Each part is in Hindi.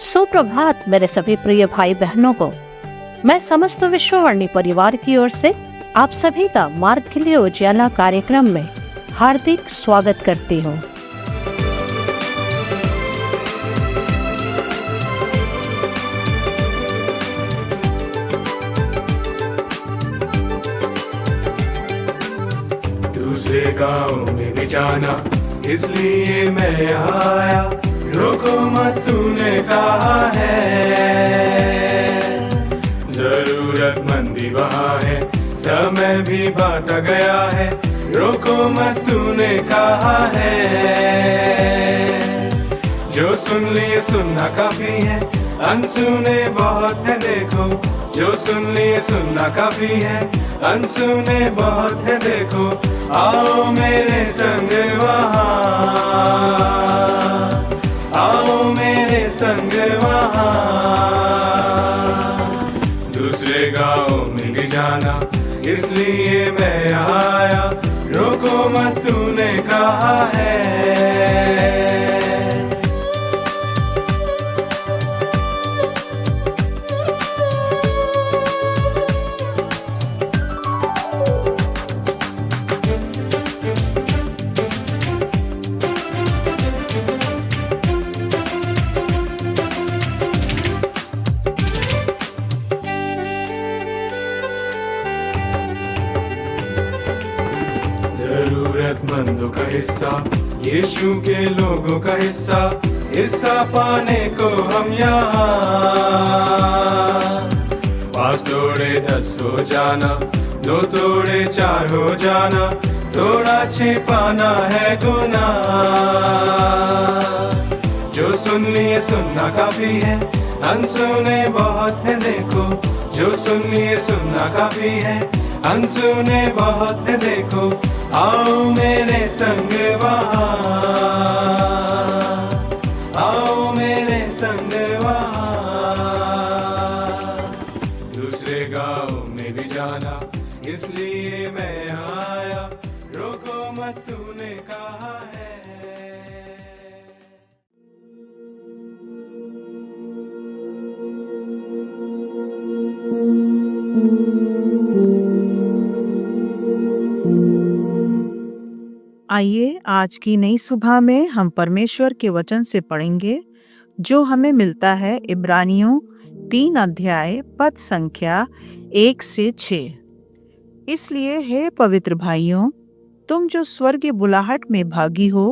सुप्रभात मेरे सभी प्रिय भाई बहनों को। मैं समस्त विश्ववाणी परिवार की ओर से आप सभी का मार्ग के लिए उजाला कार्यक्रम में हार्दिक स्वागत करती हूँ। दूसरे गाँव में भी जाना इसलिए मैं आया, रोको मत तूने कहा है। जरूरतमंदी वहाँ है, समय भी बांटा गया है, रोको मत तूने कहा है। जो सुन लिए सुनना काफी है, अनसुने बहुत है देखो। जो सुन लिए सुनना काफी है, अनसुने बहुत है देखो। आओ मेरे संग वहाँ, आओ मेरे संग वहाँ। दूसरे गाँव में भी जाना इसलिए मैं आया, रोको मत तूने कहा है। जरूरतमंदों का हिस्सा, यीशु के लोगों का हिस्सा, हिस्सा पाने को हम यहाँ। 5 तोड़े 10 हो जाना, 2 तोड़े 4 हो जाना, थोड़ा छिपाना है गुनाह। जो सुन लिए सुनना काफी है, अनसुने बहुत है देखो। जो सुन लिए सुनना काफी है, अनसुने बहुत है देखो। आओ मेरे संग वहाँ, आओ मेरे संग वहाँ। दूसरे गाँव में भी जाना इसलिए मैं आया, रोको मत तूने कहा है। आइए आज की नई सुबह में हम परमेश्वर के वचन से पढ़ेंगे, जो हमें मिलता है इब्रानियों 3 अध्याय पद संख्या 1 से 6। इसलिए हे पवित्र भाइयों, तुम जो स्वर्गीय बुलाहट में भागी हो,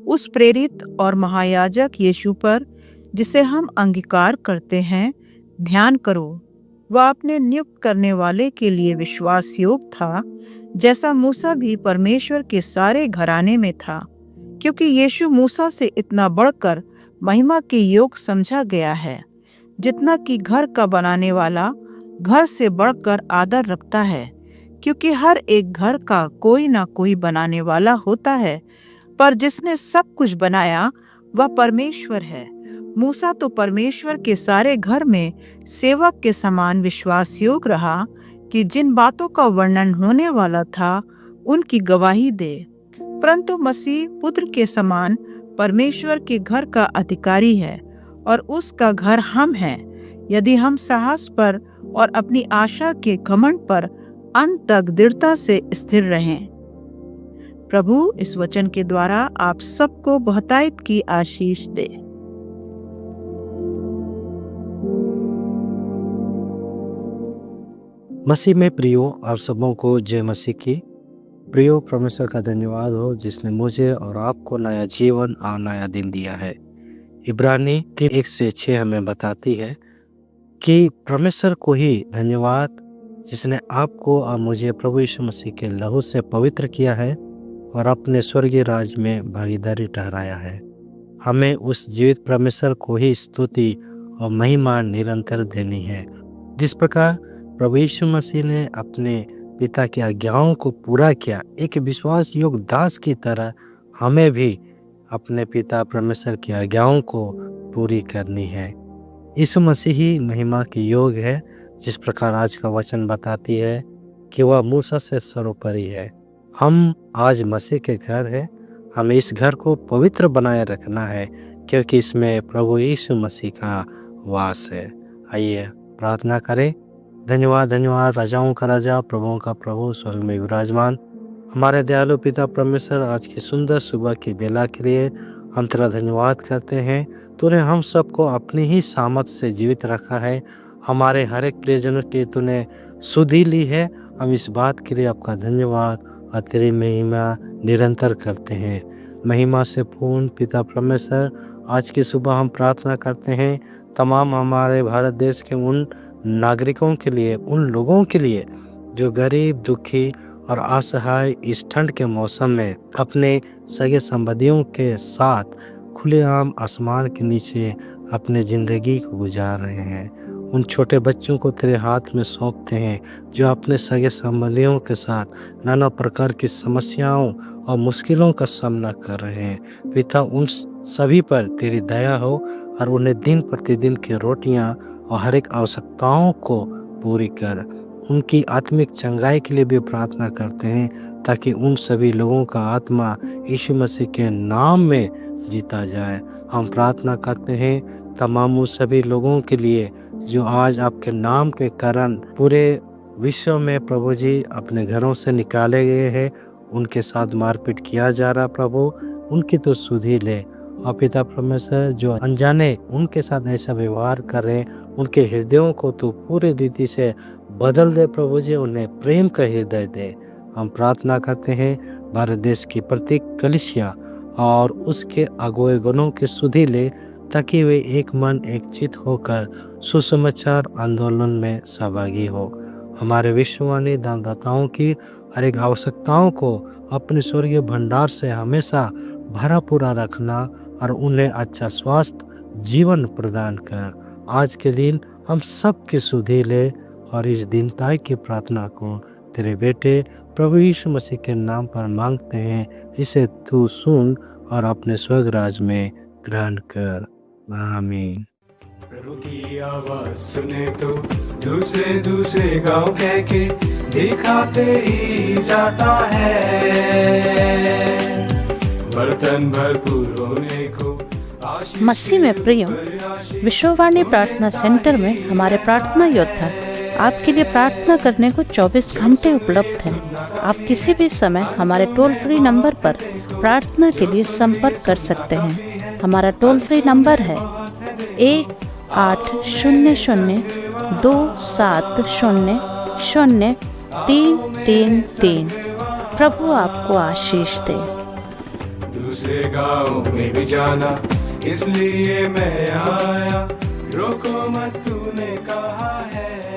उस प्रेरित और महायाजक यीशु पर, जिसे हम अंगीकार करते हैं, ध्यान करो। वह अपने नियुक्त करने वाले के लिए विश्वास योग्य था, जैसा मूसा भी परमेश्वर के सारे घराने में था। क्योंकि यीशु मूसा से इतना बढ़कर महिमा के योग समझा गया है, जितना कि घर का बनाने वाला घर से बढ़कर आदर रखता है। क्योंकि हर एक घर का कोई ना कोई बनाने वाला होता है, पर जिसने सब कुछ बनाया वह परमेश्वर है। मूसा तो परमेश्वर के सारे घर में सेवक के समान विश्वास योग्य रहा, कि जिन बातों का वर्णन होने वाला था उनकी गवाही दे। परंतु मसीह पुत्र के समान परमेश्वर के घर का अधिकारी है, और उसका घर हम हैं, यदि हम साहस पर और अपनी आशा के घमंड पर अंत तक दृढ़ता से स्थिर रहें। प्रभु इस वचन के द्वारा आप सबको बहुतायत की आशीष दे। मसीह में प्रियो, आप सबों को जय मसीह की। प्रियो, परमेश्वर का धन्यवाद हो जिसने मुझे और आपको नया जीवन और नया दिन दिया है। इब्रानी 1 से 6 हमें बताती है कि परमेश्वर को ही धन्यवाद जिसने आपको और मुझे प्रभु यीशु मसीह के लहू से पवित्र किया है और अपने स्वर्गीय राज में भागीदारी ठहराया है। हमें उस जीवित परमेश्वर को ही स्तुति और महिमा निरंतर देनी है। जिस प्रकार प्रभु यीशु मसीह ने अपने पिता की आज्ञाओं को पूरा किया, एक विश्वास योग्य दास की तरह हमें भी अपने पिता परमेश्वर की आज्ञाओं को पूरी करनी है। यीशु मसीह ही महिमा के योग है। जिस प्रकार आज का वचन बताती है कि वह मूसा से सर्वोपरि है। हम आज मसीह के घर है। हमें इस घर को पवित्र बनाए रखना है, क्योंकि इसमें प्रभु यीशु मसीह का वास है। आइए प्रार्थना करें। धन्यवाद धन्यवाद, राजाओं का राजा, प्रभुओं का प्रभु, स्वर्ग में विराजमान हमारे दयालु पिता परमेश्वर, आज की सुंदर सुबह की बेला के लिए हम तेरा धन्यवाद करते हैं। तूने हम सबको अपनी ही सामर्थ से जीवित रखा है। हमारे हर एक प्रियजनों की तूने सुधि ली है। हम इस बात के लिए आपका धन्यवाद और तेरी महिमा निरंतर करते हैं। महिमा से पूर्ण पिता परमेश्वर, आज की सुबह हम प्रार्थना करते हैं तमाम हमारे भारत देश के उन नागरिकों के लिए, उन लोगों के लिए जो गरीब, दुखी और असहाय इस ठंड के मौसम में अपने सगे संबंधियों के साथ खुलेआम आसमान के नीचे अपने ज़िंदगी को गुजार रहे हैं। उन छोटे बच्चों को तेरे हाथ में सौंपते हैं जो अपने सगे संबंधियों के साथ नाना प्रकार की समस्याओं और मुश्किलों का सामना कर रहे हैं। पिता, उन सभी पर तेरी दया हो और उन्हें दिन प्रतिदिन की रोटियां और हर एक आवश्यकताओं को पूरी कर। उनकी आत्मिक चंगाई के लिए भी प्रार्थना करते हैं, ताकि उन सभी लोगों का आत्मा यीशु मसीह के नाम में जीता जाए। हम प्रार्थना करते हैं तमाम उन सभी लोगों के लिए जो आज आपके नाम के कारण पूरे विश्व में प्रभु जी अपने घरों से निकाले गए हैं, उनके साथ मारपीट किया जा रहा। प्रभु, उनकी तो सुधि ले। और पिता परमेश्वर, जो अनजाने उनके साथ ऐसा व्यवहार कर रहे हैं, उनके हृदयों को तो पूरी रीति से बदल दे। प्रभु जी, उन्हें प्रेम का हृदय दे। हम प्रार्थना करते हैं भारत देश की प्रत्येक कलीसिया और उसके अगुए गणों की सुधि ले, ताकि वे एक मन एक चित होकर सुसमाचार आंदोलन में सहभागी हो। हमारे विश्ववाणी दानदाताओं की हर एक आवश्यकताओं को अपने स्वर्गीय भंडार से हमेशा भरा पूरा रखना और उन्हें अच्छा स्वास्थ्य जीवन प्रदान कर। आज के दिन हम सब की सुधि ले और इस दीनताई की प्रार्थना को तेरे बेटे प्रभु यीशु मसीह के नाम पर मांगते हैं। इसे तू सुन और अपने स्वर्ग राज में ग्रहण कर। आमीन। प्रभु की आवाज सुने तो दूसरे दूसरे गांव कह के दिखाते ही जाता है। बर्तन भरपूर होने को मसीह में प्रिय, विश्ववाणी प्रार्थना सेंटर में हमारे प्रार्थना योद्धा आपके लिए प्रार्थना करने को 24 घंटे उपलब्ध हैं। आप किसी भी समय हमारे टोल फ्री नंबर पर प्रार्थना के लिए संपर्क कर सकते हैं। हमारा टोल फ्री नंबर है 1800-270-0333। प्रभु आपको आशीष दे। दूसरे गाँव में भी जाना, इसलिए मैं आया। रोको मत, तूने कहा है।